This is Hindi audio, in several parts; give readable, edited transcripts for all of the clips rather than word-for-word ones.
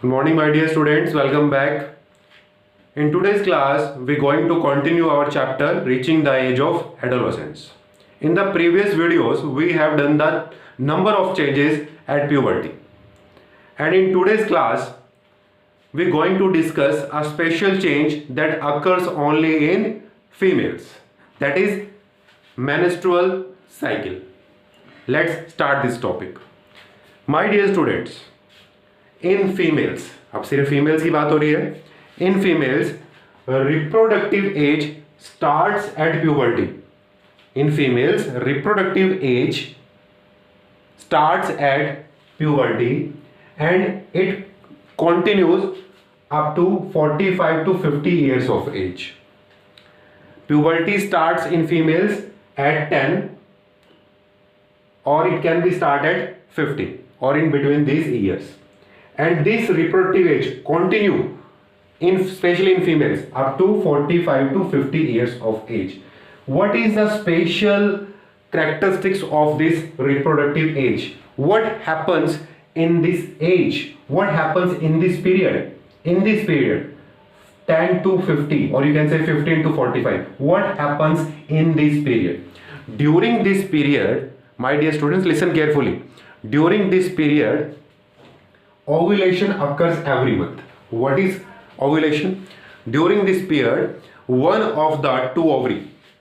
Good morning, my dear students. Welcome back. In today's class, we're going to continue our chapter Reaching the Age of Adolescence. In the previous videos, we have done the number of changes at puberty. And in today's class, we're going to discuss a special change that occurs only in females. That is menstrual cycle. Let's start this topic. My dear students, in females, अब सिर्फ फीमेल्स की बात हो रही है. In females reproductive age starts at puberty. In females reproductive age starts at puberty and it continues up to 45 to 50 years of age. Puberty starts in females at 10 or it can be started at 50 or in between these years. And this reproductive age continue in especially in females up to 45 to 50 years of age. What is the special characteristics of this reproductive age? What happens in this age? What happens in this period? In this period 10 to 50 or you can say 15 to 45. What happens in this period? During this period, my dear students, listen carefully. During this period, ovulation occurs every month. What is ovulation? During this period, one of the two ovary.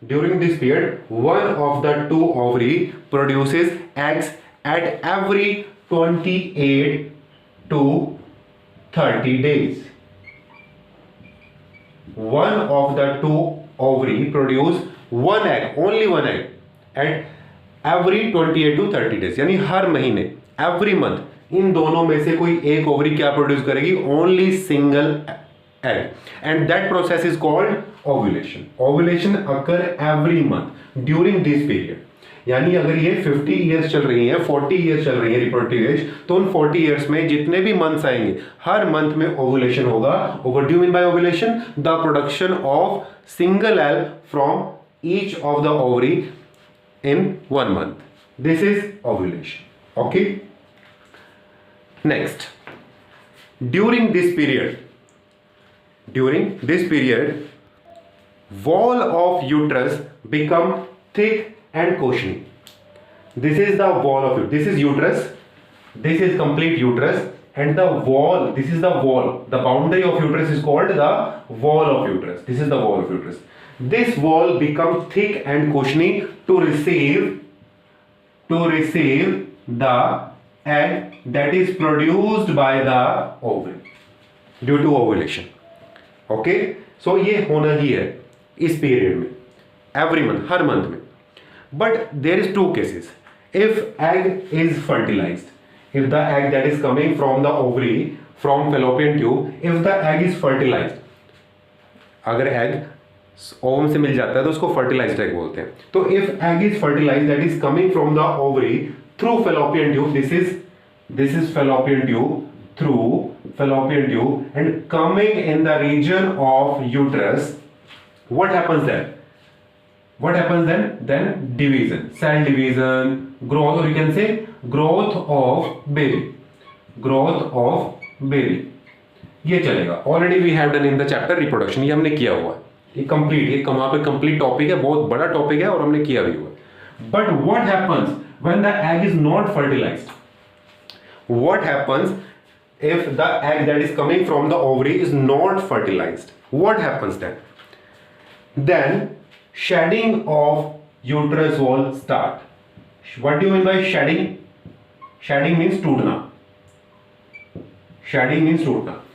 During this period, one of the two ovary produces eggs at every 28 to 30 days. One of the two ovary produce one egg, only one egg, at every 28 to 30 days. यानी हर महीने, every month, इन दोनों में से कोई एक ओवरी क्या प्रोड्यूस करेगी? Only single egg. And that process is called ovulation. Ovulation occur every month during this period. यानी अगर ये 50 इयर्स चल रही है, 40 इयर्स चल रही है रिप्रोडक्टिव एज, तो उन 40 इयर्स में जितने भी मंथ्स आएंगे, हर मंथ में ओव्यूलेशन होगा. What do you mean by ovulation? The production of single egg from each of the ovary in one month. This is ovulation. Okay. Next, during this period, wall of uterus become thick and cushiony. This is the wall of uterus. This is uterus. This is complete uterus, and the wall. This is the wall. The boundary of uterus is called the wall of uterus. This is the wall of uterus. This wall becomes thick and cushiony to receive the egg that is produced by the ovary due to ovulation. Okay, so ये होना ही है इस पीरियड में, every month, हर मंथ में. But there is two cases. If egg is fertilized, if the egg that is coming from the ovary from fallopian tube, if the egg is fertilized, अगर egg ओवम से मिल जाता है तो उसको fertilized egg बोलते हैं. तो if egg is fertilized that is coming from the ovary through fallopian tube, this is fallopian tube, through fallopian tube and coming in the region of uterus, what happens then? Then division, cell division, growth, or you can say growth of baby. ये चलेगा. Already we have done in the chapter reproduction. ये हमने किया हुआ है. ये complete, ये वहाँ पे complete topic है, बहुत बड़ा topic है और हमने किया भी हुआ है. But what happens when the egg is not fertilized? What happens if the egg that is coming from the ovary is not fertilized? What happens then? Then shedding of uterus wall start. What do you mean by shedding? Shedding means टूटना.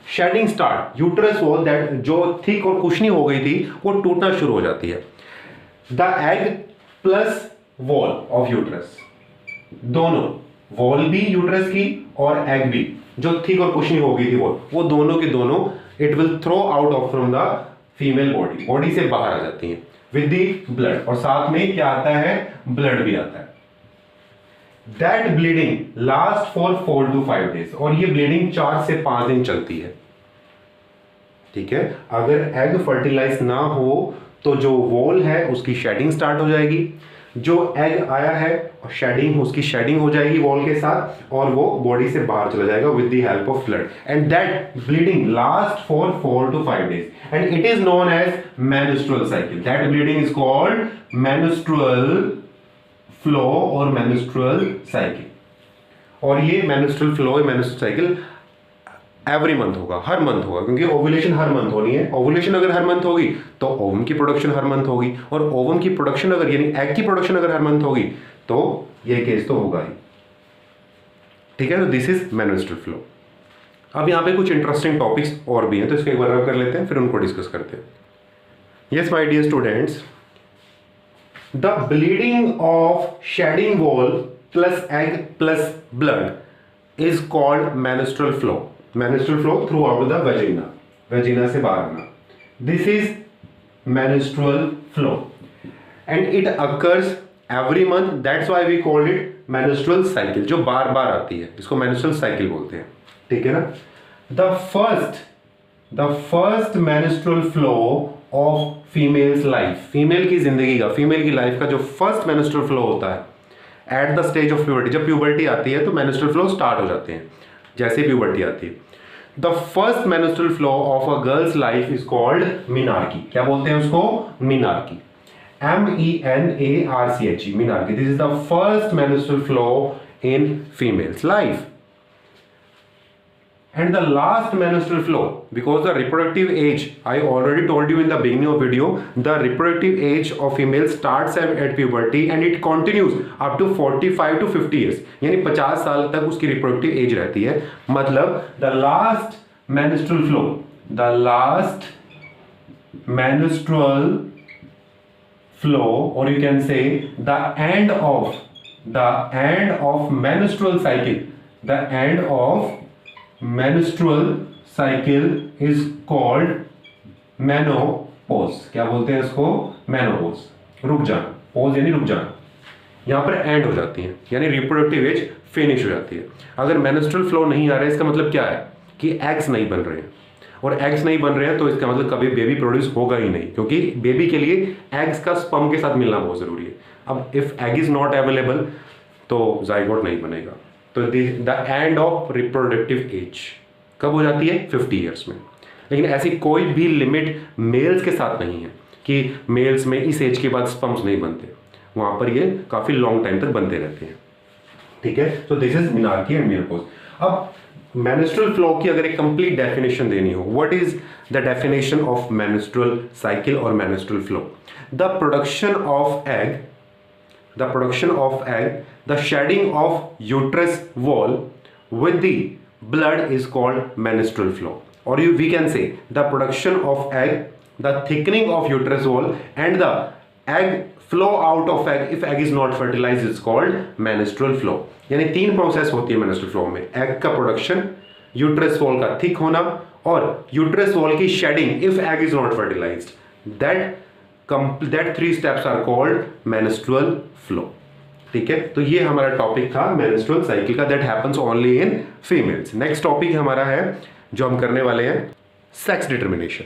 Shedding start. Uterus wall that जो thick और कुशनी हो गई थी वो टूटना शुरू हो जाती है. The egg plus wall of uterus, दोनों, वॉल भी यूट्रस की और एग भी जो थिक और कुशनी हो गई थी वो दोनों के दोनों it will throw out of from the female body से बाहर आ जाती हैं विद द ब्लड. और साथ में क्या आता है? ब्लड भी आता है. That bleeding last for 4 to 5 days. और ये ब्लीडिंग 4 से 5 दिन चलती है. ठीक है. अगर एग फर्टिलाइज ना हो तो जो वॉल है उसकी शेडिंग स्टार्ट हो जाएगी. जो एग आया है और शेडिंग, उसकी शेडिंग हो जाएगी वॉल के साथ और वो बॉडी से बाहर चला जाएगा with the help of blood, and that bleeding last for 4 to 5 days and it is known as menstrual cycle. That bleeding is called menstrual flow और मेंस्ट्रुअल साइकिल. और ये मेंस्ट्रुअल फ्लो या मेंस्ट्रुअल साइकिल एवरी मंथ होगा, हर मंथ होगा, क्योंकि ओवुलेशन हर मंथ होनी है. ओवुलेशन अगर हर मंथ होगी तो ओवम की प्रोडक्शन हर मंथ होगी, और ओवम की प्रोडक्शन अगर यानी एग की प्रोडक्शन अगर हर मंथ होगी तो ये केस तो होगा ही. ठीक है, तो दिस इज मेंस्ट्रुअल फ्लो. अब यहाँ पे कुछ इंटरेस्टिंग टॉपिक्स और भी हैं, तो इसको एक बार कर लेते हैं, फिर उनको डिस्कस करते हैं. Yes my dear students, the bleeding of shedding wall plus egg plus blood is called menstrual flow. Menstrual flow throughout the vagina, vagina से बाहर आना. This is menstrual flow and it occurs every month. That's why we called it menstrual cycle, जो बार बार आती है, इसको मेंस्ट्रुअल साइकिल बोलते हैं. ठीक है ना. The first menstrual flow of females life, female की जिंदगी का, फीमेल की लाइफ का जो फर्स्ट मेंस्ट्रुअल फ्लो होता है at the stage of puberty. जब प्यूबर्टी आती है तो मेंस्ट्रुअल फ्लो स्टार्ट हो जाते हैं जैसे प्यूबर्टी आती है. The first menstrual flow of a girls life is called menarche. क्या बोलते हैं उसको? Menarche. MENARCHE, menarche. This is the first menstrual flow in females life. And the last menstrual flow, because the reproductive age, I already told you in the beginning of video, the reproductive age of female starts at puberty and it continues up to 45 to 50 years. यानी 50 साल तक उसकी reproductive age रहती है. मतलब the last menstrual flow, the last menstrual flow, or you can say the end of menstrual cycle, the end of menstrual cycle is called menopause. क्या बोलते हैं इसको? menopause. रुक जाना, pause यानी रुक जाना. यहाँ पर एंड हो जाती है, यानी रिप्रोडक्टिव एज फिनिश हो जाती है. अगर मेंस्ट्रुअल फ्लो नहीं आ रहा है, इसका मतलब क्या है कि एग्स नहीं बन रहे हैं, और एग्स नहीं बन रहे हैं तो इसका मतलब कभी बेबी प्रोड्यूस होगा ही नहीं, क्योंकि बेबी के लिए एग्स का स्पर्म के साथ मिलना बहुत जरूरी है. अब if egg is not available तो जाइगोट नहीं बनेगा. तो the end of reproductive age कब हो जाती है? 50 ईयर्स में. लेकिन ऐसी कोई भी लिमिट मेल्स के साथ नहीं है कि मेल्स में इस एज के बाद स्पर्म्स नहीं बनते. वहां पर ये काफी लॉन्ग टाइम तक बनते रहते हैं. ठीक है, तो this is menarche and menopause. अब मेंस्ट्रुअल फ्लो की अगर एक कंप्लीट डेफिनेशन देनी हो, what is the definition of menstrual cycle और menstrual flow? The production of egg, the shedding of uterus wall with the blood is called menstrual flow. Or we can say the production of egg, the thickening of uterus wall and the egg flow out of egg if egg is not fertilized is called menstrual flow. यानी 3 प्रोसेस होती है menstrual flow में: egg का प्रोडक्शन, यूट्रस वॉल का थिक होना और यूट्रस वॉल की shading if egg is not fertilized. That 3 steps are called menstrual flow. ठीक है, तो ये हमारा टॉपिक था मेंस्ट्रुअल साइकिल का, that happens only in females. Next topic हमारा है जो हम करने वाले हैं सेक्स डिटर्मिनेशन.